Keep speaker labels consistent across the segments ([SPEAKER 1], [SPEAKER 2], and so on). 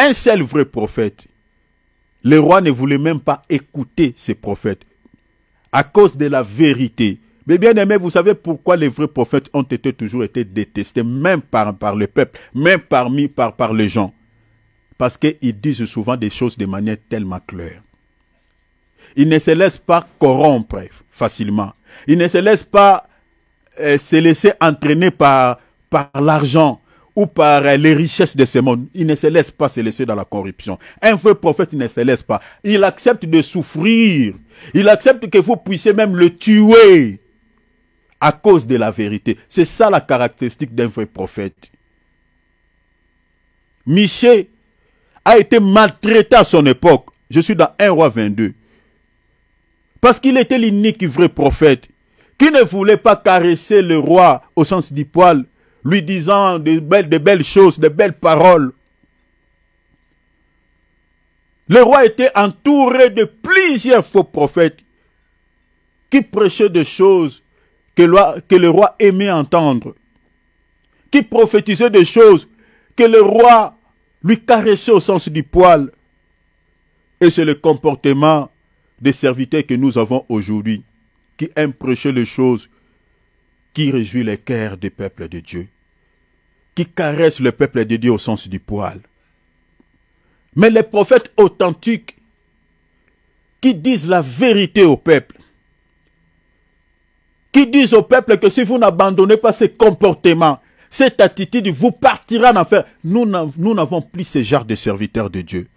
[SPEAKER 1] un seul vrai prophète. Le roi ne voulait même pas écouter ces prophètes à cause de la vérité. Mais bien aimé, vous savez pourquoi les vrais prophètes ont toujours été détestés, même par le peuple, même par les gens. Parce qu'ils disent souvent des choses de manière tellement claire. Ils ne se laissent pas corrompre facilement. Ils ne se laissent pas se laisser entraîner par l'argent ou par les richesses de ce monde. Ils ne se laissent pas se laisser dans la corruption. Un vrai prophète, il ne se laisse pas. Il accepte de souffrir. Il accepte que vous puissiez même le tuer à cause de la vérité. C'est ça la caractéristique d'un vrai prophète. Michée a été maltraité à son époque. Je suis dans 1 Roi 22. Parce qu'il était l'unique vrai prophète qui ne voulait pas caresser le roi au sens du poil, lui disant de belles choses, de belles paroles. Le roi était entouré de plusieurs faux prophètes qui prêchaient des choses que le roi aimait entendre, qui prophétisaient des choses que le roi lui caressait au sens du poil. Et c'est le comportement des serviteurs que nous avons aujourd'hui, qui aiment prêcher les choses qui réjouissent les cœurs du peuple de Dieu, qui caressent le peuple de Dieu au sens du poil. Mais les prophètes authentiques qui disent la vérité au peuple, qui disent au peuple que si vous n'abandonnez pas ces comportements, cette attitude, vous partirez en enfer. Nous n'avons plus ce genre de serviteurs de Dieu.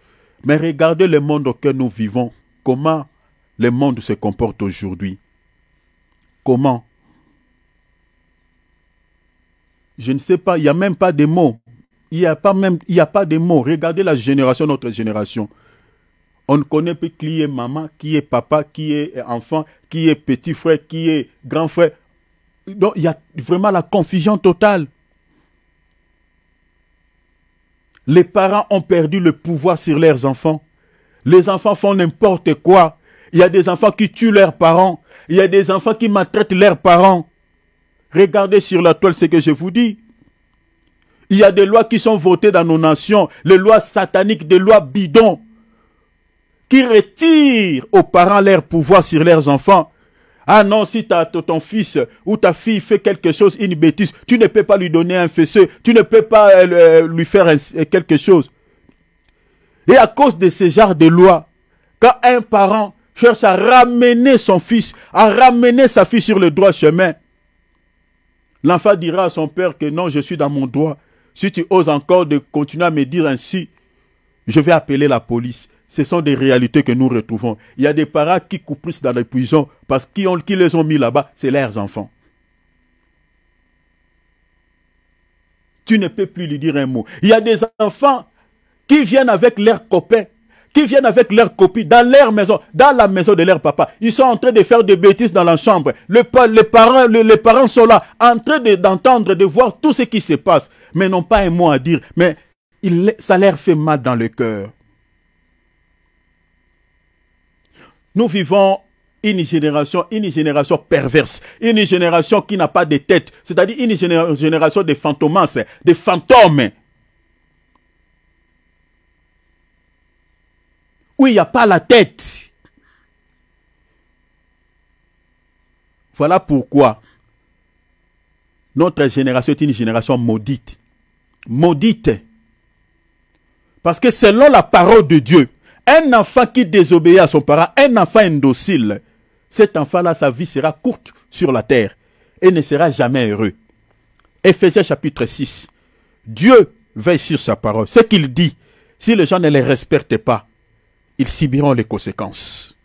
[SPEAKER 1] Mais regardez le monde auquel nous vivons, comment le monde se comporte aujourd'hui. Comment? Je ne sais pas, il n'y a même pas de mots. Il n'y a pas de mots. Regardez la génération, notre génération. On ne connaît plus qui est maman, qui est papa, qui est enfant, qui est petit frère, qui est grand frère. Donc, il y a vraiment la confusion totale. Les parents ont perdu le pouvoir sur leurs enfants. Les enfants font n'importe quoi. Il y a des enfants qui tuent leurs parents. Il y a des enfants qui maltraitent leurs parents. Regardez sur la toile ce que je vous dis. Il y a des lois qui sont votées dans nos nations, les lois sataniques, des lois bidons, qui retirent aux parents leur pouvoir sur leurs enfants. Ah non, si ton fils ou ta fille fait quelque chose, une bêtise, tu ne peux pas lui donner un fesseux, tu ne peux pas lui faire quelque chose. Et à cause de ce genre de lois, quand un parent cherche à ramener son fils, à ramener sa fille sur le droit chemin, l'enfant dira à son père que non, je suis dans mon droit. Si tu oses encore de continuer à me dire ainsi, je vais appeler la police. Ce sont des réalités que nous retrouvons. Il y a des parents qui couprissent dans les prisons parce qu'ils les ont mis là-bas, c'est leurs enfants. Tu ne peux plus lui dire un mot. Il y a des enfants qui viennent avec leurs copains, qui viennent avec leurs copines dans leur maison, dans la maison de leur papa. Ils sont en train de faire des bêtises dans la chambre. Les parents sont là, en train d'entendre, de voir tout ce qui se passe, mais n'ont pas un mot à dire. Mais ça leur fait mal dans le cœur. Nous vivons une génération perverse, une génération qui n'a pas de tête, c'est-à-dire une génération de fantomas, de fantômes. Où il n'y a pas la tête. Voilà pourquoi notre génération est une génération maudite. Maudite. Parce que selon la parole de Dieu, un enfant qui désobéit à son parent, un enfant indocile, cet enfant-là, sa vie sera courte sur la terre et ne sera jamais heureux. Éphésiens chapitre 6. Dieu veille sur sa parole. Ce qu'il dit, si les gens ne les respectent pas, ils subiront les conséquences.